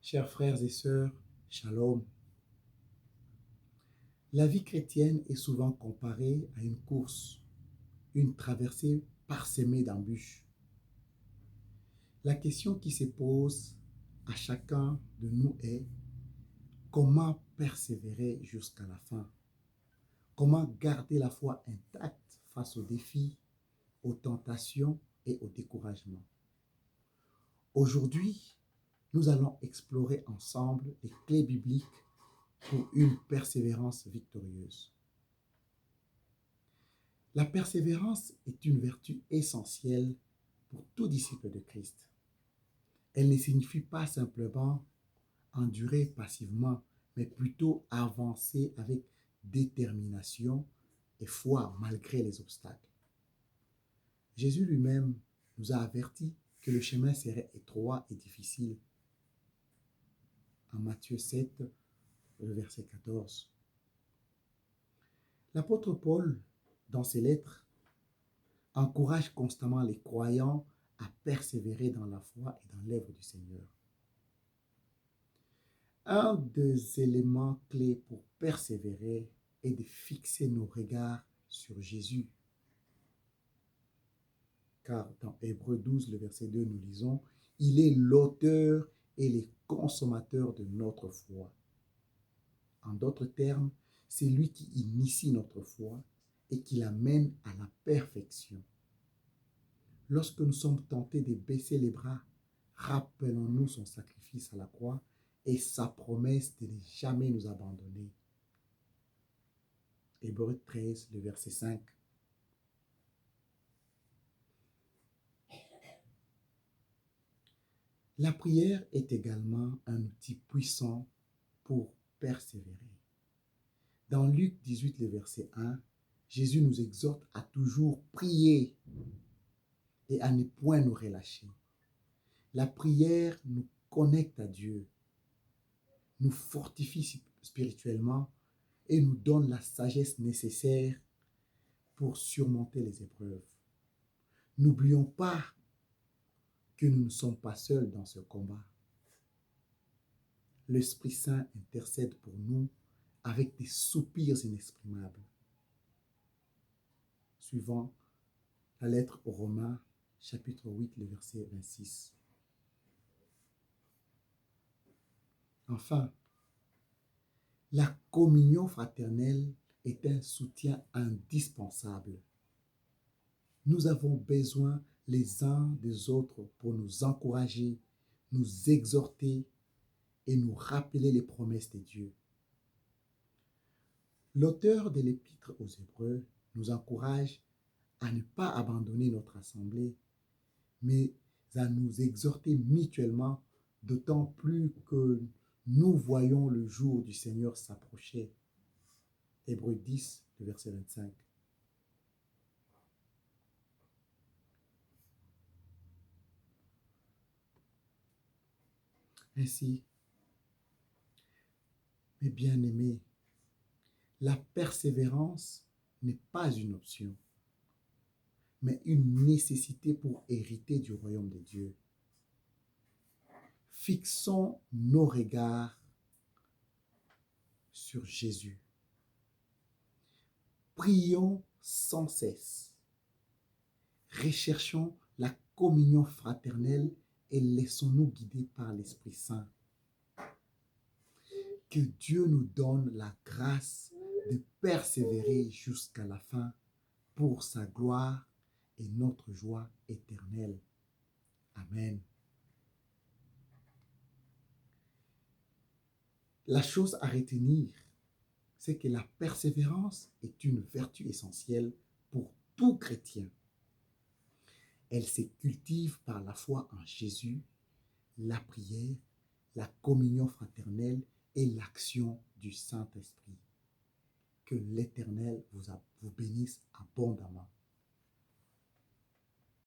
Chers frères et sœurs, shalom. La vie chrétienne est souvent comparée à une course, une traversée parsemée d'embûches. La question qui se pose à chacun de nous est: comment persévérer jusqu'à la fin? Comment garder la foi intacte face aux défis, aux tentations et au découragement? Aujourd'hui, nous allons explorer ensemble les clés bibliques pour une persévérance victorieuse. La persévérance est une vertu essentielle pour tout disciple de Christ. Elle ne signifie pas simplement endurer passivement, mais plutôt avancer avec détermination et foi malgré les obstacles. Jésus lui-même nous a avertis que le chemin serait étroit et difficile. En Matthieu 7, le verset 14. L'apôtre Paul, dans ses lettres, encourage constamment les croyants à persévérer dans la foi et dans l'œuvre du Seigneur. Un des éléments clés pour persévérer est de fixer nos regards sur Jésus. Car dans Hébreux 12, le verset 2, nous lisons: « Il est l'auteur et le consommateur de notre foi. » En d'autres termes, c'est lui qui initie notre foi et qui l'amène à la perfection. Lorsque nous sommes tentés de baisser les bras, rappelons-nous son sacrifice à la croix et sa promesse de ne jamais nous abandonner. Hébreux 13, le verset 5. La prière est également un outil puissant pour persévérer. Dans Luc 18, le verset 1, Jésus nous exhorte à toujours prier et à ne point nous relâcher. La prière nous connecte à Dieu, nous fortifie spirituellement et nous donne la sagesse nécessaire pour surmonter les épreuves. N'oublions pas que nous ne sommes pas seuls dans ce combat. L'Esprit Saint intercède pour nous avec des soupirs inexprimables. Suivant la lettre aux Romains, chapitre 8, le verset 26. Enfin, la communion fraternelle est un soutien indispensable. Nous avons besoin les uns des autres pour nous encourager, nous exhorter et nous rappeler les promesses de Dieu. L'auteur de l'Épître aux Hébreux nous encourage à ne pas abandonner notre assemblée, mais à nous exhorter mutuellement, d'autant plus que nous voyons le jour du Seigneur s'approcher. Hébreux 10, le verset 25. Ainsi, mes bien-aimés, la persévérance n'est pas une option, mais une nécessité pour hériter du royaume de Dieu. Fixons nos regards sur Jésus. Prions sans cesse. Recherchons la communion fraternelle et laissons-nous guider par l'Esprit Saint. Que Dieu nous donne la grâce de persévérer jusqu'à la fin pour sa gloire et notre joie éternelle. Amen. La chose à retenir, c'est que la persévérance est une vertu essentielle pour tout chrétien. Elle se cultive par la foi en Jésus, la prière, la communion fraternelle et l'action du Saint-Esprit. Que l'Éternel vous bénisse abondamment.